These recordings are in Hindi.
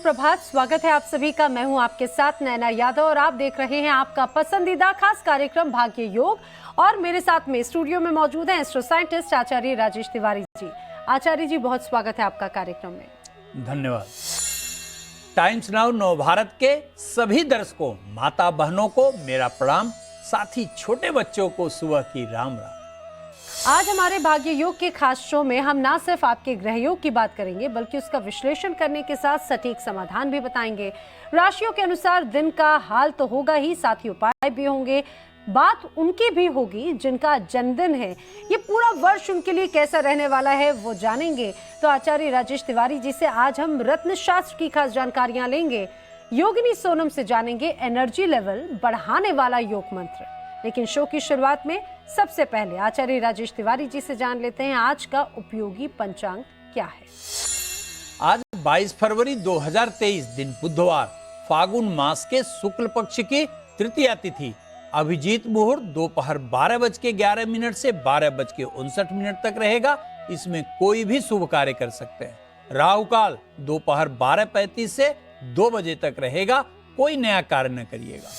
सुप्रभात। स्वागत है आप सभी का। मैं हूं आपके साथ नैना यादव और आप देख रहे हैं आपका पसंदीदा खास कार्यक्रम भाग्य योग। और मेरे साथ में स्टूडियो में मौजूद हैं एस्ट्रो साइंटिस्ट आचार्य राजेश तिवारी जी। आचार्य जी, बहुत स्वागत है आपका कार्यक्रम में। धन्यवाद। टाइम्स नाउ नव भारत के सभी दर्शकों, माता बहनों को मेरा प्रणाम, साथ ही छोटे बच्चों को सुबह की राम राम। आज हमारे भाग्य योग के खास शो में हम ना सिर्फ आपके ग्रह योग की बात करेंगे बल्कि उसका विश्लेषण करने के साथ सटीक समाधान भी बताएंगे। राशियों के अनुसार दिन का हाल तो होगा ही, साथ ही उपाय भी होंगे। बात उनकी भी होगी जिनका जन्मदिन है। ये पूरा वर्ष उनके लिए कैसा रहने वाला है वो जानेंगे। तो आचार्य राजेश तिवारी जी से आज हम रत्न शास्त्र की खास जानकारियां लेंगे। योगिनी सोनम से जानेंगे एनर्जी लेवल बढ़ाने वाला योग मंत्र। लेकिन शो की शुरुआत में सबसे पहले आचार्य राजेश तिवारी जी से जान लेते हैं आज का उपयोगी पंचांग क्या है। आज 22 फरवरी 2023 दिन बुधवार, फागुन मास के शुक्ल पक्ष की तृतीया तिथि, अभिजीत मुहूर्त दोपहर 12:11 से 12:59 तक रहेगा। इसमें कोई भी शुभ कार्य कर सकते हैं। राहु काल दोपहर 12:35 से 2 बजे तक रहेगा। कोई नया कार्य न करिएगा।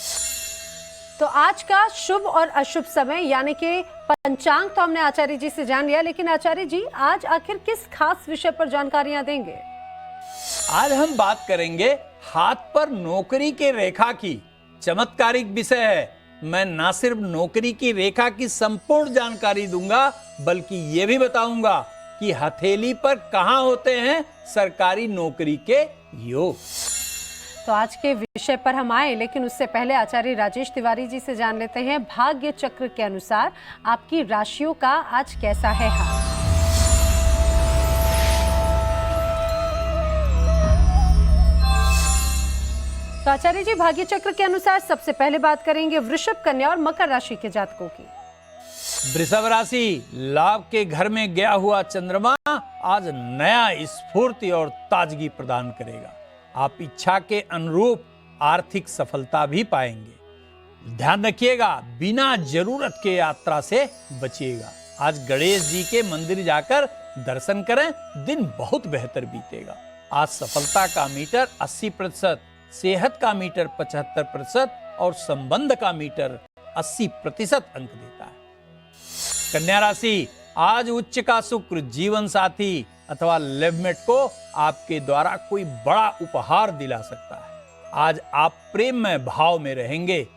तो आज का शुभ और अशुभ समय यानी कि पंचांग तो हमने आचार्य जी से जान लिया, लेकिन आचार्य जी आज आखिर किस खास विषय पर जानकारियां देंगे? आज हम बात करेंगे हाथ पर नौकरी के रेखा की। चमत्कारिक विषय है। मैं ना सिर्फ नौकरी की रेखा की संपूर्ण जानकारी दूंगा बल्कि ये भी बताऊंगा कि हथेली पर कहां होते हैं सरकारी नौकरी के योग। तो आज के विषय पर हम आए, लेकिन उससे पहले आचार्य राजेश तिवारी जी से जान लेते हैं भाग्य चक्र के अनुसार आपकी राशियों का आज कैसा है हाल। तो आचार्य जी, भाग्य चक्र के अनुसार सबसे पहले बात करेंगे वृषभ, कन्या और मकर राशि के जातकों की। वृषभ राशि, लाभ के घर में गया हुआ चंद्रमा आज नया स्फूर्ति और ताजगी प्रदान करेगा। आप इच्छा के अनुरूप आर्थिक सफलता भी पाएंगे। ध्यान रखिएगा, बिना जरूरत के यात्रा से बचिएगा। आज गणेश जी के मंदिर जाकर दर्शन करें, दिन बहुत बेहतर बीतेगा। आज सफलता का मीटर 80%, सेहत का मीटर 75% और संबंध का मीटर 80% अंक देता है। कन्या राशि, आज उच्च का शुक्र जीवन साथी अथवा लवमेट को आपके द्वारा कोई बड़ा उपहार दिला सकता है। आज आप प्रेममय भाव में रहेंगे।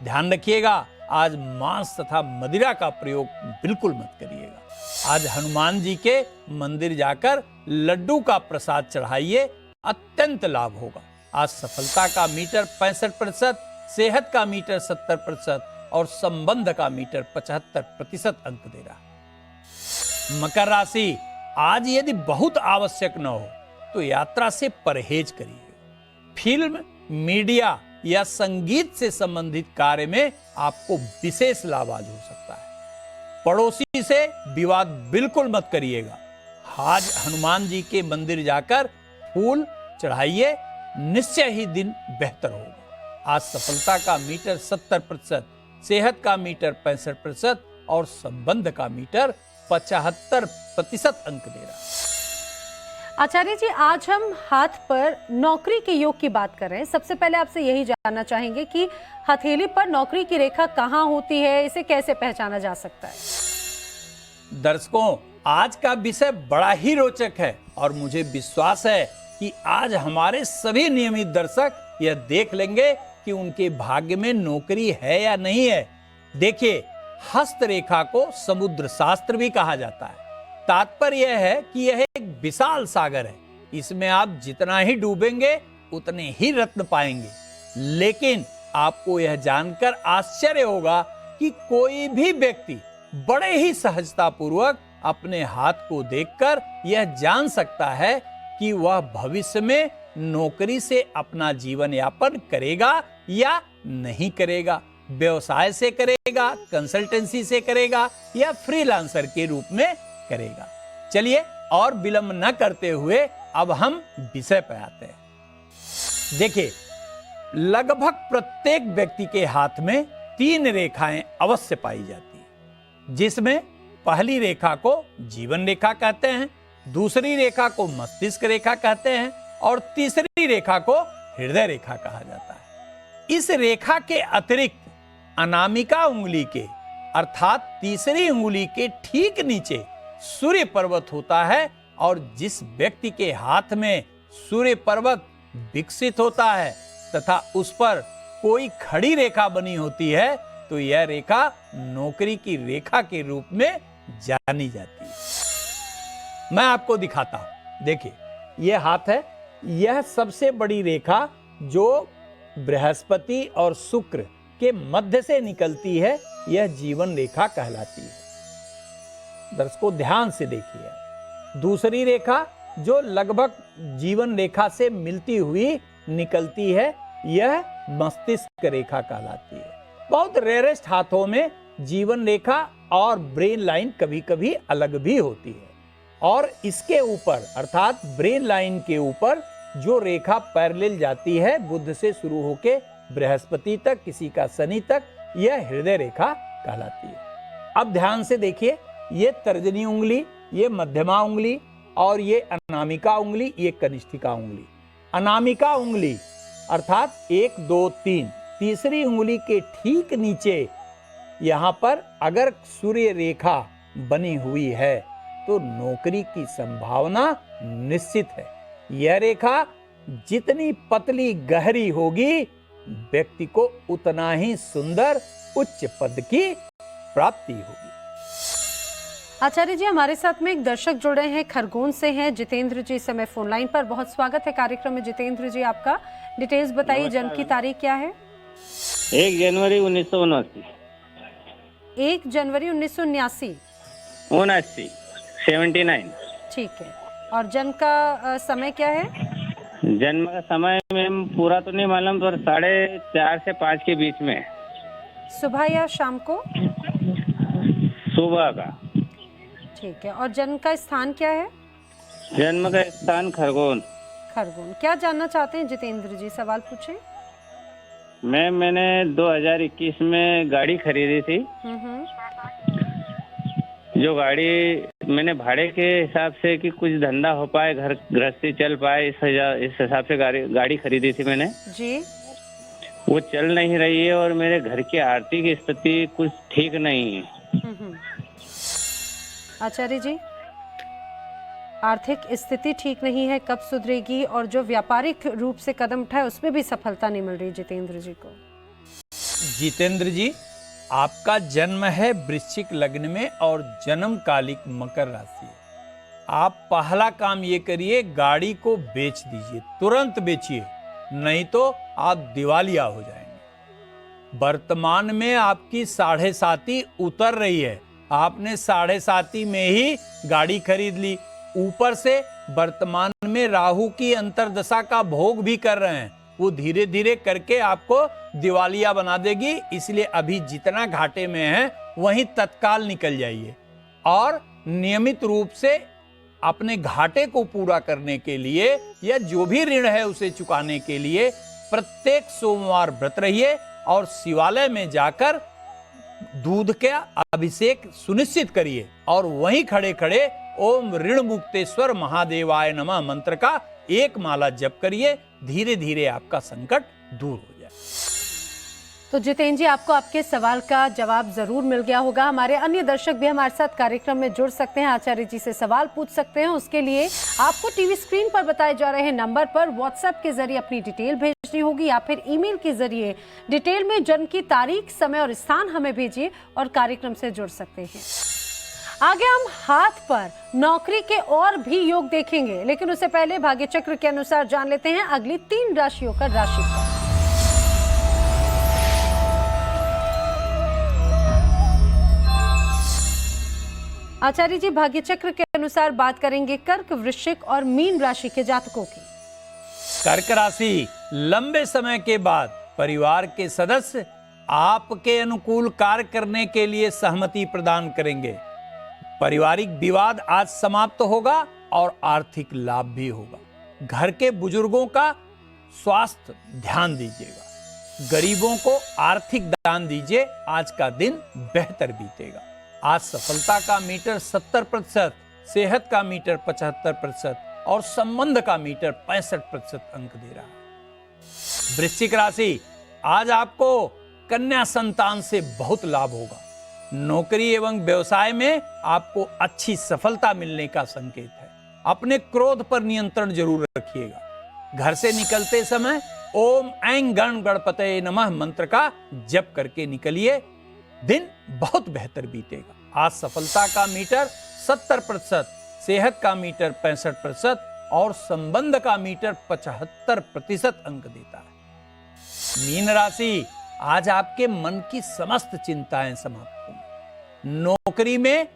ध्यान रखिएगा, आज मांस तथा मदिरा का प्रयोग बिल्कुल मत करिएगा। आज हनुमान जी के मंदिर जाकर लड्डू का प्रसाद चढ़ाइए, अत्यंत लाभ होगा। आज सफलता का मीटर 65%, सेहत का मीटर 70% और संबंध का मीटर 75% अंक दे रहा है। मकर राशि, आज यदि बहुत आवश्यक न हो तो यात्रा से परहेज करिए। फिल्म, मीडिया या संगीत से संबंधित कार्य में आपको विशेष लाभ आज हो सकता है। पड़ोसी से विवाद बिल्कुल मत करिएगा। आज हनुमान जी के मंदिर जाकर फूल चढ़ाइए, निश्चय ही दिन बेहतर होगा। आज सफलता का मीटर 70%, सेहत का मीटर 65% और संबंध का मीटर 75% अंक दे रहा है। आचार्य जी, आज हम हाथ पर नौकरी के योग की बात कर रहे हैं। सबसे पहले आपसे यही जानना चाहेंगे कि हथेली पर नौकरी की रेखा कहाँ होती है, इसे कैसे पहचाना जा सकता है? दर्शकों, आज का विषय बड़ा ही रोचक है और मुझे विश्वास है कि आज हमारे सभी नियमित दर्शक यह देख लेंगे कि उनके भाग्य में नौकरी है या नहीं है। देखिए, हस्त रेखा को समुद्र शास्त्र भी कहा जाता है। तात्पर्य यह है कि यह एक विशाल सागर है। इसमें आप जितना ही डूबेंगे उतने ही रत्न पाएंगे। लेकिन आपको यह जानकर आश्चर्य होगा कि कोई भी व्यक्ति बड़े ही सहजता पूर्वक अपने हाथ को देखकर यह जान सकता है कि वह भविष्य में नौकरी से अपना जीवन यापन करेगा या नहीं करेगा, व्यवसाय से करेगा, कंसल्टेंसी से करेगा या फ्रीलांसर के रूप में करेगा। चलिए और विलंब न करते हुए अब हम विषय पर आते हैं। देखिए, लगभग प्रत्येक व्यक्ति के हाथ में 3 रेखाएं अवश्य पाई जाती हैं, जिसमें पहली रेखा को जीवन रेखा कहते हैं, दूसरी रेखा को मस्तिष्क रेखा कहते हैं और तीसरी छठी रेखा को हृदय रेखा कहा जाता है। इस रेखा के अतिरिक्त अनामिका उंगली के अर्थात तीसरी उंगली के ठीक नीचे सूर्य पर्वत होता है, और जिस व्यक्ति के हाथ में सूर्य पर्वत विकसित होता है तथा उस पर कोई खड़ी रेखा बनी होती है तो यह रेखा नौकरी की रेखा के रूप में जानी जाती है। मैं आपको दिखाता हूं, देखिए यह हाथ है, यह सबसे बड़ी रेखा जो बृहस्पति और शुक्र के मध्य से निकलती है, यह जीवन रेखा कहलाती है। दर्शकों ध्यान से देखिए, दूसरी रेखा जो लगभग जीवन रेखा से मिलती हुई निकलती है, यह मस्तिष्क रेखा कहलाती है। बहुत रेयरेस्ट हाथों में जीवन रेखा और ब्रेन लाइन कभी कभी अलग भी होती है, और इसके ऊपर अर्थात ब्रेन लाइन के ऊपर जो रेखा पैरेलल जाती है बुध से शुरू होके बृहस्पति तक, किसी का शनि तक, यह हृदय रेखा कहलाती है। अब ध्यान से देखिए, ये तर्जनी उंगली, ये मध्यमा उंगली और ये अनामिका उंगली, ये कनिष्ठिका उंगली। अनामिका उंगली अर्थात 1 2 3 तीसरी उंगली के ठीक नीचे यहाँ पर अगर सूर्य रेखा बनी हुई है तो नौकरी की संभावना निश्चित है। यह रेखा जितनी पतली गहरी होगी, व्यक्ति को उतना ही सुंदर उच्च पद की प्राप्ति होगी। आचार्य जी, हमारे साथ में एक दर्शक जुड़े हैं, खरगोन से हैं जितेंद्र जी, समय फोन लाइन पर। बहुत स्वागत है कार्यक्रम में जितेंद्र जी आपका। डिटेल्स बताइए, जन्म की तारीख क्या है? 1 जनवरी 1979। 1 जनवरी 1979। 79। ठीक है, और जन्म का समय क्या है? जन्म का समय मैम पूरा तो नहीं मालूम, पर 4:30 से 5 के बीच में। सुबह या शाम को? सुबह का। ठीक है, और जन्म का स्थान क्या है? जन्म का स्थान खरगोन। खरगोन। क्या जानना चाहते हैं जितेंद्र जी, सवाल पूछें। मैम मैंने 2021 में गाड़ी खरीदी थी। जो गाड़ी मैंने भाड़े के हिसाब से कि कुछ धंधा हो पाए, घर गृहस्थी चल पाए, इस हिसाब से गाड़ी खरीदी थी मैंने जी। वो चल नहीं रही है और मेरे घर की आर्थिक स्थिति कुछ ठीक नहीं है। आचार्य जी, आर्थिक स्थिति ठीक नहीं है, कब सुधरेगी? और जो व्यापारिक रूप से कदम उठाए उसमें भी सफलता नहीं मिल रही जितेंद्र जी को। जितेंद्र जी, आपका जन्म है वृश्चिक लग्न में और जन्म कालिक मकर राशि है। आप पहला काम ये करिए, गाड़ी को बेच दीजिए, तुरंत बेचिए, नहीं तो आप दिवालिया हो जाएंगे। वर्तमान में आपकी 7.5 उतर रही है, आपने 7.5 में ही गाड़ी खरीद ली, ऊपर से वर्तमान में राहु की अंतर्दशा का भोग भी कर रहे हैं, वो धीरे धीरे करके आपको दिवालिया बना देगी। इसलिए अभी जितना घाटे में है वहीं तत्काल निकल जाइए, और नियमित रूप से अपने घाटे को पूरा करने के लिए या जो भी ऋण है उसे चुकाने के लिए प्रत्येक सोमवार व्रत रहिए और शिवालय में जाकर दूध का अभिषेक सुनिश्चित करिए, और वहीं खड़े खड़े ओम ऋण मुक्तेश्वर महादेवाय नमः मंत्र का 1 माला जप करिए। धीरे धीरे आपका संकट दूर हो जाए। तो जितेंद्र जी, आपको आपके सवाल का जवाब जरूर मिल गया होगा। हमारे अन्य दर्शक भी हमारे साथ कार्यक्रम में जुड़ सकते हैं, आचार्य जी से सवाल पूछ सकते हैं। उसके लिए आपको टीवी स्क्रीन पर बताए जा रहे नंबर पर व्हाट्सएप के जरिए अपनी डिटेल भेजनी होगी, या फिर ईमेल के जरिए डिटेल में जन्म की तारीख, समय और स्थान हमें भेजिए और कार्यक्रम से जुड़ सकते हैं। आगे हम हाथ पर नौकरी के और भी योग देखेंगे, लेकिन उससे पहले भाग्य चक्र के अनुसार जान लेते हैं अगली 3 राशियों का राशिफल। आचार्य जी, भाग्य चक्र के अनुसार बात करेंगे कर्क, वृश्चिक और मीन राशि के जातकों की। कर्क राशि, लंबे समय के बाद परिवार के सदस्य आपके अनुकूल कार्य करने के लिए सहमति प्रदान करेंगे। पारिवारिक विवाद आज समाप्त होगा और आर्थिक लाभ भी होगा। घर के बुजुर्गों का स्वास्थ्य ध्यान दीजिएगा। गरीबों को आर्थिक दान दीजिए, आज का दिन बेहतर बीतेगा। आज सफलता का मीटर 70%, सेहत का मीटर 75%, और संबंध का मीटर 65% अंक दे रहा है। वृश्चिक राशि, आज आपको कन्या संतान से बहुत लाभ होगा। नौकरी एवं व्यवसाय में आपको अच्छी सफलता मिलने का संकेत है। अपने क्रोध पर नियंत्रण जरूर रखिएगा। घर से निकलते समय ओम ऐं गण गणपतये नमः मंत्र का जप करके निकलिए। दिन बहुत बेहतर बीतेगा। आज सफलता का मीटर 70%, सेहत का मीटर 65% और संबंध का मीटर 75% अंक देता है। मीन राशि, आज आपके मन की समस्त चिंताएं समाप्त होंगी। नौकरी में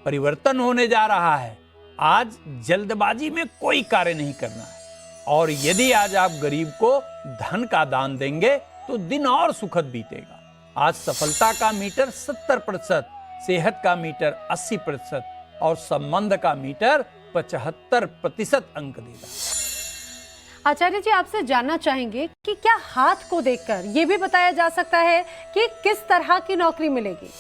परिवर्तन होने जा रहा है। आज जल्दबाजी में कोई कार्य नहीं करना है। और यदि आज आप गरीब को धन का दान देंगे तो दिन और सुखद बीतेगा। आज सफलता का मीटर 70%, सेहत का मीटर 80% और संबंध का मीटर 75% अंक देगा। आचार्य जी, आपसे जानना चाहेंगे कि क्या हाथ को देखकर यह भी बताया जा सकता है कि किस तरह की नौकरी मिलेगी?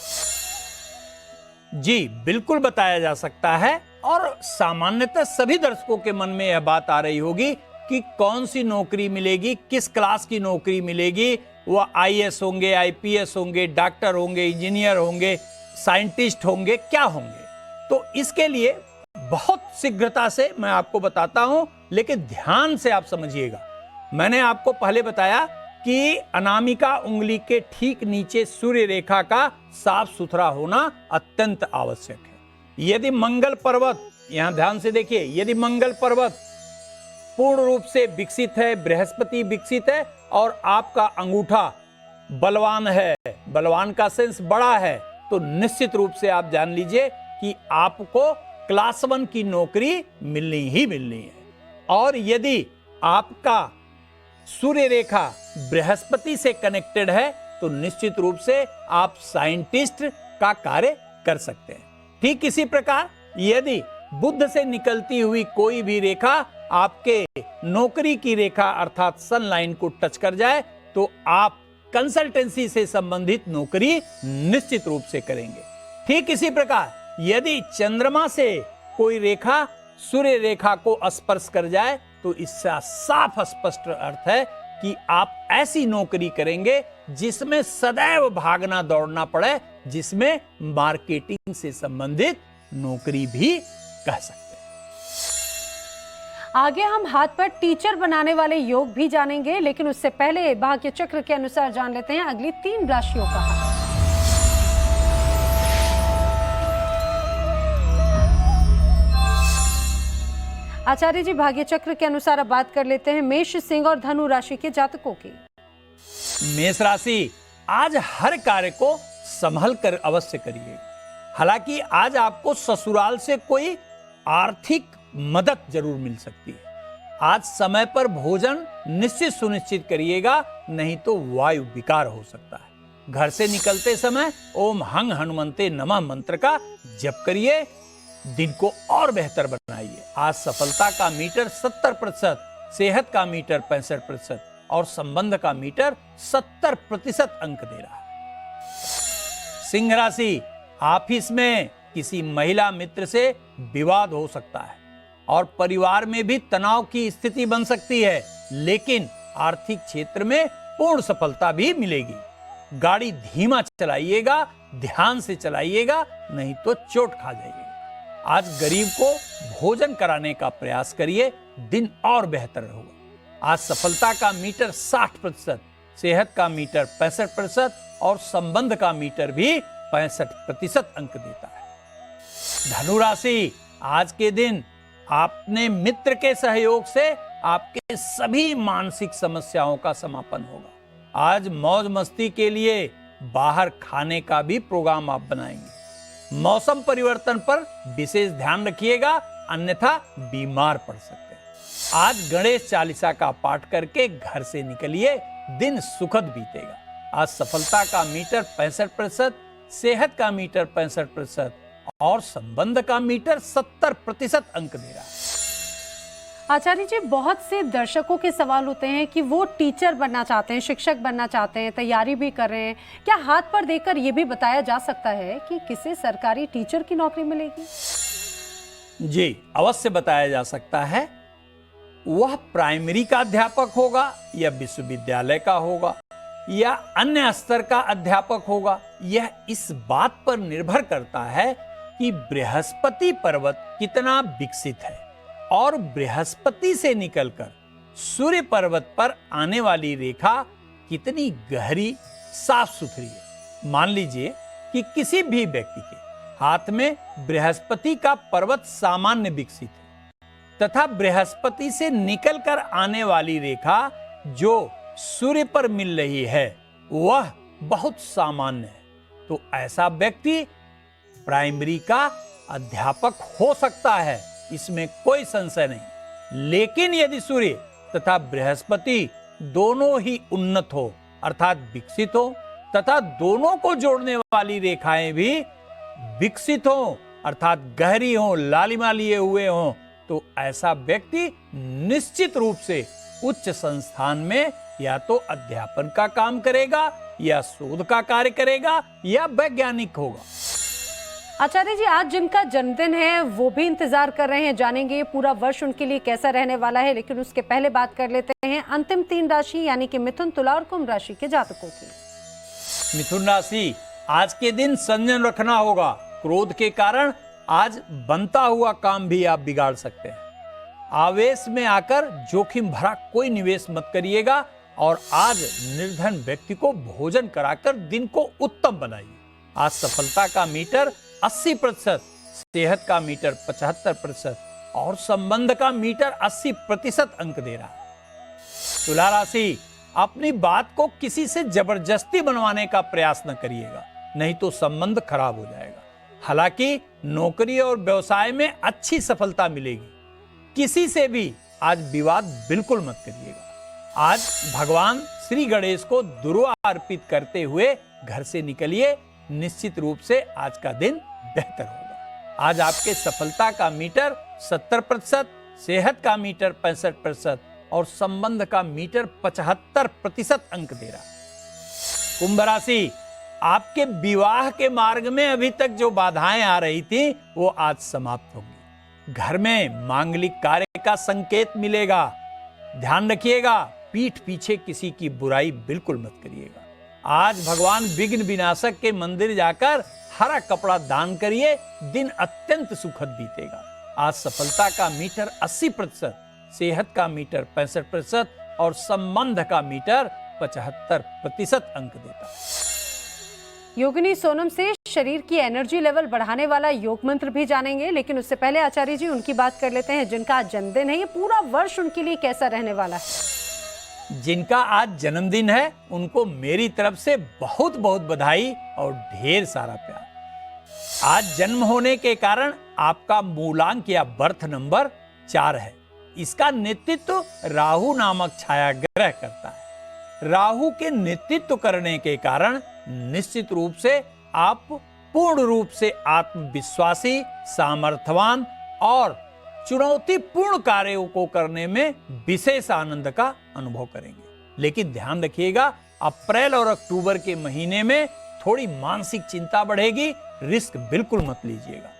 जी बिल्कुल बताया जा सकता है। और सामान्यतः सभी दर्शकों के मन में यह बात आ रही होगी कि कौन सी नौकरी मिलेगी, किस क्लास की नौकरी मिलेगी। वह आईएएस होंगे, आईपीएस होंगे, डॉक्टर होंगे, इंजीनियर होंगे, साइंटिस्ट होंगे, क्या होंगे। तो इसके लिए बहुत शीघ्रता से मैं आपको बताता हूं, लेकिन ध्यान से आप समझिएगा। मैंने आपको पहले बताया कि अनामिका उंगली के ठीक नीचे सूर्य रेखा का साफ सुथरा होना अत्यंत आवश्यक है। यदि मंगल पर्वत, यहां ध्यान से देखिए, यदि मंगल पर्वत पूर्ण रूप से विकसित है, बृहस्पति विकसित है और आपका अंगूठा बलवान है, बलवान का सेंस बड़ा है, तो निश्चित रूप से आप जान लीजिए कि आपको क्लास 1 की नौकरी मिलनी ही मिलनी है। और यदि आपका सूर्य रेखा बृहस्पति से कनेक्टेड है तो निश्चित रूप से आप साइंटिस्ट का कार्य कर सकते हैं। ठीक इसी प्रकार यदि बुध से निकलती हुई कोई भी रेखा आपके नौकरी की रेखा अर्थात सन लाइन को टच कर जाए तो आप कंसल्टेंसी से संबंधित नौकरी निश्चित रूप से करेंगे। ठीक इसी प्रकार यदि चंद्रमा से कोई रेखा सूर्य रेखा को स्पर्श कर जाए तो इसका साफ स्पष्ट अर्थ है कि आप ऐसी नौकरी करेंगे जिसमें सदैव भागना दौड़ना पड़े, जिसमें मार्केटिंग से संबंधित नौकरी भी कह सकते हैं। आगे हम हाथ पर टीचर बनाने वाले योग भी जानेंगे, लेकिन उससे पहले भाग्य चक्र के अनुसार जान लेते हैं अगली 3 राशियों का हाल। आचार्य जी, भाग्य चक्र के अनुसार अब बात कर लेते हैं मेष, सिंह और धनु राशि के जातकों की। मेष राशि, आज हर कार्य को संभल कर अवश्य करिए। हालांकि आज आपको ससुराल से कोई आर्थिक मदद जरूर मिल सकती है। आज समय पर भोजन निश्चित सुनिश्चित करिएगा, नहीं तो वायु विकार हो सकता है। घर से निकलते समय ओम हंग हनुमंते नमः मंत्र का जप करिए। दिन को और बेहतर बनाइए। आज सफलता का मीटर 70%, सेहत का मीटर 65% और संबंध का मीटर 70% अंक दे रहा है। सिंह राशि, ऑफिस में किसी महिला मित्र से विवाद हो सकता है और परिवार में भी तनाव की स्थिति बन सकती है, लेकिन आर्थिक क्षेत्र में पूर्ण सफलता भी मिलेगी। गाड़ी धीमा चलाइएगा, ध्यान से चलाइएगा, नहीं तो चोट खा जाइएगा। आज गरीब को भोजन कराने का प्रयास करिए, दिन और बेहतर होगा। आज सफलता का मीटर 60%, सेहत का मीटर 65% और संबंध का मीटर भी 65% अंक देता है। धनु राशि, आज के दिन आपने मित्र के सहयोग से आपके सभी मानसिक समस्याओं का समापन होगा। आज मौज मस्ती के लिए बाहर खाने का भी प्रोग्राम आप बनाएंगे। मौसम परिवर्तन पर विशेष ध्यान रखिएगा, अन्यथा बीमार पड़ सकते हैं। आज गणेश चालीसा का पाठ करके घर से निकलिए, दिन सुखद बीतेगा। आज सफलता का मीटर 65%, सेहत का मीटर 65% और संबंध का मीटर 70% अंक दे रहा है। आचार्य जी, बहुत से दर्शकों के सवाल होते हैं कि वो टीचर बनना चाहते हैं, शिक्षक बनना चाहते हैं, तैयारी भी कर रहे हैं। क्या हाथ पर देखकर ये भी बताया जा सकता है कि किसे सरकारी टीचर की नौकरी मिलेगी? जी अवश्य बताया जा सकता है। वह प्राइमरी का अध्यापक होगा या विश्वविद्यालय का होगा या अन्य स्तर का अध्यापक होगा, यह इस बात पर निर्भर करता है कि बृहस्पति पर्वत कितना विकसित है और बृहस्पति से निकलकर सूर्य पर्वत पर आने वाली रेखा कितनी गहरी साफ सुथरी है। मान लीजिए कि किसी भी व्यक्ति के हाथ में बृहस्पति का पर्वत सामान्य विकसित है तथा बृहस्पति से निकलकर आने वाली रेखा जो सूर्य पर मिल रही है वह बहुत सामान्य है, तो ऐसा व्यक्ति प्राइमरी का अध्यापक हो सकता है, इसमें कोई संशय नहीं। लेकिन यदि सूर्य तथा बृहस्पति दोनों ही उन्नत हो अर्थात विकसित हो तथा दोनों को जोड़ने वाली रेखाएं भी विकसित हो अर्थात गहरी हो, लालिमा लिए हुए हो, तो ऐसा व्यक्ति निश्चित रूप से उच्च संस्थान में या तो अध्यापन का काम करेगा या शोध का कार्य करेगा या वैज्ञानिक होगा। आचार्य जी, आज जिनका जन्मदिन है वो भी इंतजार कर रहे हैं, जानेंगे पूरा वर्ष उनके लिए कैसा रहने वाला है। लेकिन उसके पहले बात कर लेते हैं अंतिम 3 राशि यानी कि मिथुन, तुला और कुंभ राशि के जातकों की। मिथुन राशि, आज के दिन संयम रखना होगा। क्रोध के कारण आज बनता हुआ काम भी आप बिगाड़ सकते हैं। आवेश में आकर जोखिम भरा कोई निवेश मत करिएगा और आज निर्धन व्यक्ति को भोजन कराकर दिन को उत्तम बनाइए। आज सफलता का मीटर 80%, सेहत का मीटर 75% और संबंध का मीटर 80% अंक दे रहा है। तुला राशि, अपनी बात को किसी से जबरदस्ती बनवाने का प्रयास न करिएगा, नहीं तो संबंध खराब हो जाएगा। हालांकि नौकरी और व्यवसाय में अच्छी सफलता मिलेगी। किसी से भी आज विवाद बिल्कुल मत करिएगा। आज भगवान श्री गणेश को दुर्वा अर्पित करते हुए घर से निकलिए, निश्चित रूप से आज का दिन बेहतर होगा। आज आपके सफलता का मीटर 70%, सेहत का मीटर 65% और संबंध का मीटर 75% अंक दे रहा है। कुंभ राशि, आपके विवाह के मार्ग में अभी तक जो बाधाएं आ रही थी वो आज समाप्त होंगी। घर में मांगलिक कार्य का संकेत मिलेगा। ध्यान रखिएगा, पीठ पीछे किसी की बुराई बिल्कुल मत करिएगा। आज भगवान विघ्न विनाशक के मंदिर जाकर हरा कपड़ा दान करिए, दिन अत्यंत सुखद बीतेगा। आज सफलता का मीटर 80%, सेहत का मीटर 65% और संबंध का मीटर 75% अंक देता है। योगिनी सोनम से शरीर की एनर्जी लेवल बढ़ाने वाला योग मंत्र भी जानेंगे, लेकिन उससे पहले आचार्य जी उनकी बात कर लेते हैं जिनका आज जन्मदिन है। ये पूरा वर्ष उनके लिए कैसा रहने वाला है? जिनका आज जन्मदिन है उनको मेरी तरफ से बहुत बहुत बधाई और ढेर सारा प्यार। आज जन्म होने के कारण आपका मूलांक या बर्थ नंबर 4 है। इसका नेतृत्व राहु नामक छाया ग्रह करता है। राहु के नेतृत्व करने के कारण निश्चित रूप से आप पूर्ण रूप से आत्मविश्वासी, सामर्थ्यवान और चुनौतीपूर्ण कार्यों को करने में विशेष आनंद का अनुभव करेंगे। लेकिन ध्यान रखिएगा, अप्रैल और अक्टूबर के महीने में थोड़ी मानसिक चिंता बढ़ेगी, रिस्क बिल्कुल मत लीजिएगा।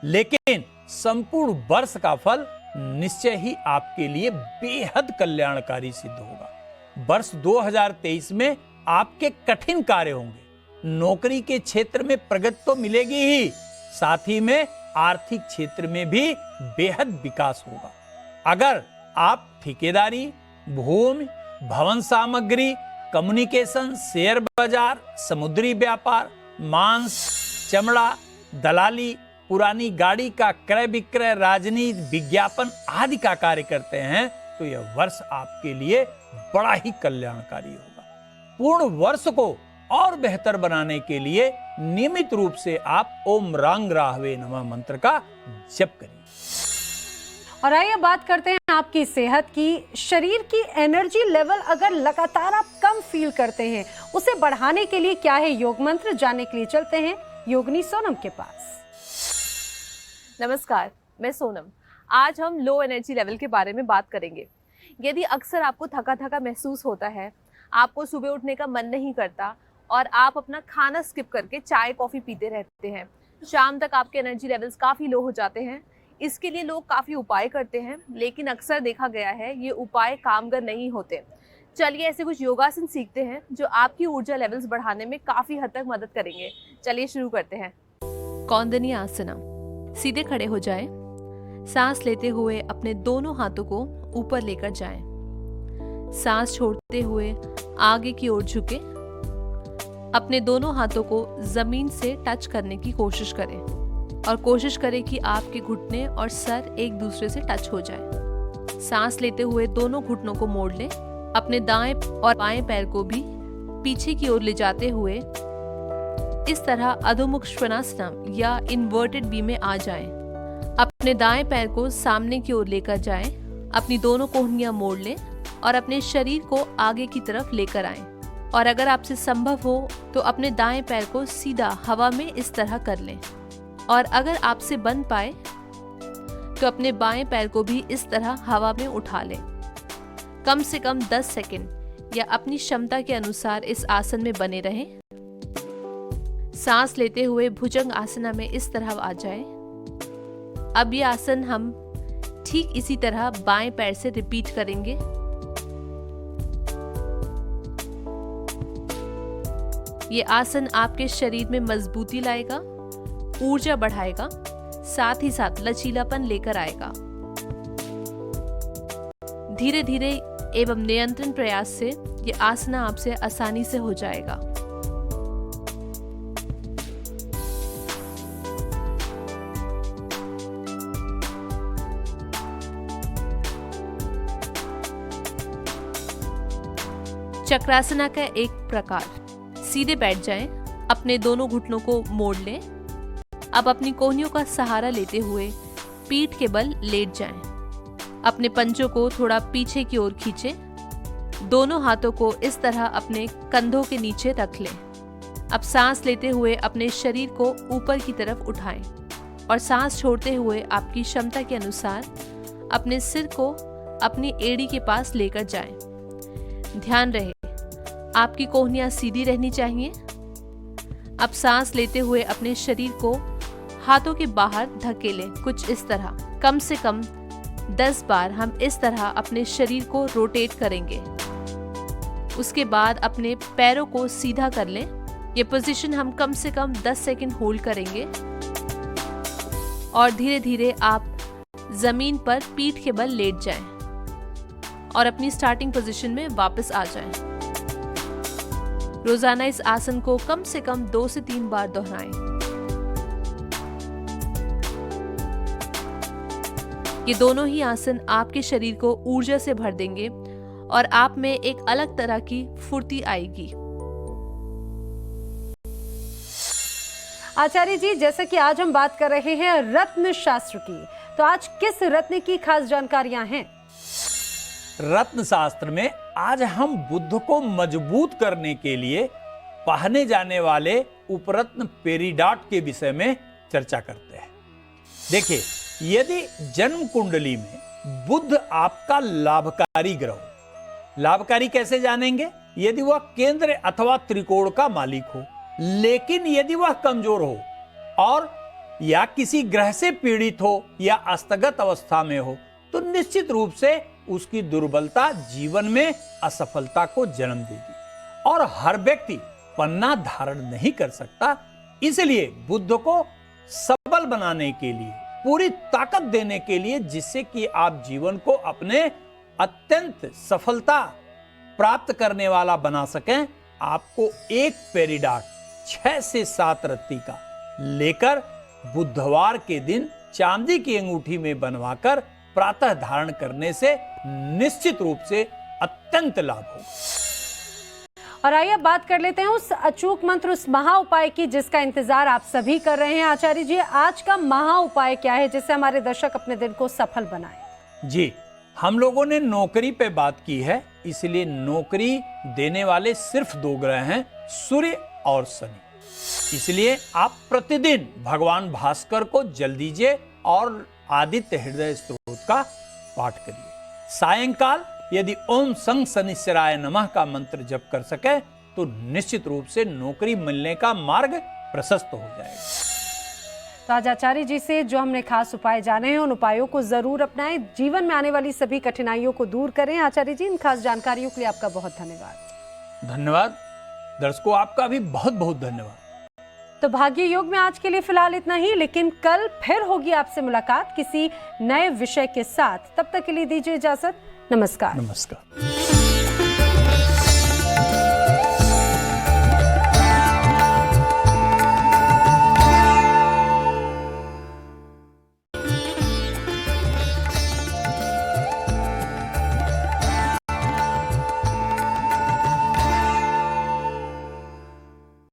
लेकिन संपूर्ण वर्ष का फल निश्चय ही आपके लिए बेहद कल्याणकारी सिद्ध होगा। वर्ष 2023 में आपके कठिन कार्य होंगे। नौकरी के क्षेत्र में प्रगति तो मिलेगी ही, साथ ही में आर्थिक क्षेत्र में भी बेहद विकास होगा। अगर आप ठेकेदारी, भूमि, भवन सामग्री, कम्युनिकेशन, शेयर बाजार, समुद्री व्यापार, मांस, चमड़ा, दलाली, पुरानी गाड़ी का क्रय विक्रय, राजनीति, विज्ञापन आदि का कार्य करते हैं तो यह वर्ष आपके लिए बड़ा ही कल्याणकारी होगा। पूर्ण वर्ष को और बेहतर बनाने के लिए नियमित रूप से आप ओम रांग राहवे नमः मंत्र का जप करिए। और आइए बात करते हैं आपकी सेहत की। शरीर की एनर्जी लेवल अगर लगातार आप कम फील करते हैं, उसे बढ़ाने के लिए क्या है योग मंत्र, जानने के लिए चलते हैं योगिनी सोनम के पास। नमस्कार, मैं सोनम। आज हम लो एनर्जी लेवल के बारे में बात करेंगे। यदि अक्सर आपको थका थका महसूस होता है, आपको सुबह उठने का मन नहीं करता और आप अपना खाना स्किप करके चाय कॉफ़ी पीते रहते हैं, शाम तक आपके एनर्जी लेवल्स काफ़ी लो हो जाते हैं, इसके लिए लोग काफ़ी उपाय करते हैं, लेकिन अक्सर देखा गया है ये उपाय कामगर नहीं होते। चलिए ऐसे कुछ योगासन सीखते हैं जो आपकी ऊर्जा लेवल्स बढ़ाने में काफ़ी हद तक मदद करेंगे। चलिए शुरू करते हैं। कौंदनी आसना। सीधे खड़े हो जाएं। सांस लेते हुए अपने दोनों हाथों को ऊपर लेकर जाएं। सांस छोड़ते हुए आगे की ओर झुके। अपने दोनों हाथों को जमीन से टच करने की कोशिश करें और कोशिश करें कि आपके घुटने और सर एक दूसरे से टच हो जाए। सांस लेते हुए दोनों घुटनों को मोड़ लें। अपने दाएं और बाएं पैर को भी पीछे की ओर ले जाते हुए इस तरह अधोमुख श्वानासन या इन्वर्टेड वी में आ जाएं। अपने दाएं पैर को सामने की ओर लेकर जाएं। अपनी दोनों कोहनियां मोड़ लें और अपने शरीर को आगे की तरफ लेकर आएं। और अगर आपसे संभव हो तो अपने दाएं पैर को सीधा हवा में इस तरह कर लें। और अगर आपसे बन पाए तो अपने बाएं पैर को भी इस तरह हवा में उठा लें। कम से कम 10 सेकंड या अपनी क्षमता के अनुसार इस आसन में बने रहें। सांस लेते हुए भुजंग आसना में इस तरह आ जाएं। अब ये आसन हम ठीक इसी तरह बाएं पैर से रिपीट करेंगे। ये आसन आपके शरीर में मजबूती लाएगा, ऊर्जा बढ़ाएगा, साथ ही साथ लचीलापन लेकर आएगा। धीरे धीरे एवं नियंत्रण प्रयास से ये आसना आपसे आसानी से हो जाएगा। चक्रासना का एक प्रकार। सीधे बैठ जाएं, अपने दोनों घुटनों को मोड़ लें। अब अपनी कोहनियों का सहारा लेते हुए पीठ के बल लेट जाएं। अपने पंजों को थोड़ा पीछे की ओर खींचें। दोनों हाथों को इस तरह अपने कंधों के नीचे रख लें। अब सांस लेते हुए अपने शरीर को ऊपर की तरफ उठाएं और सांस छोड़ते हुए आपकी क्षमता के अनुसार अपने सिर को अपनी एड़ी के पास लेकर जाएं। ध्यान रहे आपकी कोहनियां सीधी रहनी चाहिए। अब सांस लेते हुए अपने शरीर को हाथों के बाहर धकेलें, कुछ इस तरह। कम से कम 10 बार हम इस तरह अपने शरीर को रोटेट करेंगे। उसके बाद अपने पैरों को सीधा कर लें। ये पोजीशन हम कम से कम 10 सेकंड होल्ड करेंगे और धीरे धीरे आप जमीन पर पीठ के बल लेट जाएं और अपनी स्टार्टिंग पोजीशन में वापस आ जाएं। रोजाना इस आसन को कम से कम 2 से 3 बार दोहराएं। ये दोनों ही आसन आपके शरीर को ऊर्जा से भर देंगे और आप में एक अलग तरह की फुर्ती आएगी। आचार्य जी, जैसे कि आज हम बात कर रहे हैं रत्न शास्त्र की, तो आज किस रत्न की खास जानकारियां हैं? रत्न शास्त्र में आज हम बुद्ध को मजबूत करने के लिए पहने जाने वाले उपरत्न पेरिडाट के विषय में चर्चा करते हैं। देखिए, यदि जन्म कुंडली में बुद्ध आपका लाभकारी ग्रह हो, लाभकारी कैसे जानेंगे? यदि वह केंद्र अथवा त्रिकोण का मालिक हो, लेकिन यदि वह कमजोर हो और या किसी ग्रह से पीड़ित हो या अस्तगत अवस्था में हो, तो निश्चित रूप से उसकी दुर्बलता जीवन में असफलता को जन्म देगी और हर व्यक्ति पन्ना धारण नहीं कर सकता। इसलिए बुद्ध को सबल बनाने के लिए, पूरी ताकत देने के लिए, जिससे कि आप जीवन को अपने अत्यंत सफलता प्राप्त करने वाला बना सकें, आपको एक पेरिडाट 6 से 7 रत्ती का लेकर बुधवार के दिन चांदी की अंगूठी में बनवाकर प्रातः धारण करने से निश्चित रूप से अत्यंत लाभ होगा। और आइए बात कर लेते हैं उस अचूक मंत्र, उस महा उपाय की जिसका इंतजार आप सभी कर रहे हैं। आचार्य जी, आज का महा उपाय क्या है जिससे हमारे दर्शक अपने दिन को सफल बनाएं? जी, हम लोगों ने नौकरी पे बात की है, इसलिए नौकरी देने वाले सिर्फ 2 ग्रह हैं, सूर्य और शनि। इसलिए आप प्रतिदिन भगवान भास्कर को जल दीजिए और आदित्य हृदय स्तोत्र का पाठ करिए। सायंकाल यदि ओम संग शनिश्चराय नमः का मंत्र जप कर सके तो निश्चित रूप से नौकरी मिलने का मार्ग प्रशस्त हो जाएगा। तो आज आचार्य जी से जो हमने खास उपाय जाने हैं, उन उपायों को जरूर अपनाएं, जीवन में आने वाली सभी कठिनाइयों को दूर करें। आचार्य जी, इन खास जानकारियों के लिए आपका बहुत धन्यवाद। धन्यवाद दर्शकों, आपका भी बहुत बहुत धन्यवाद। तो भाग्य योग में आज के लिए फिलहाल इतना ही, लेकिन कल फिर होगी आपसे मुलाकात किसी नए विषय के साथ। तब तक के लिए दीजिए इजाजत। नमस्कार। नमस्कार।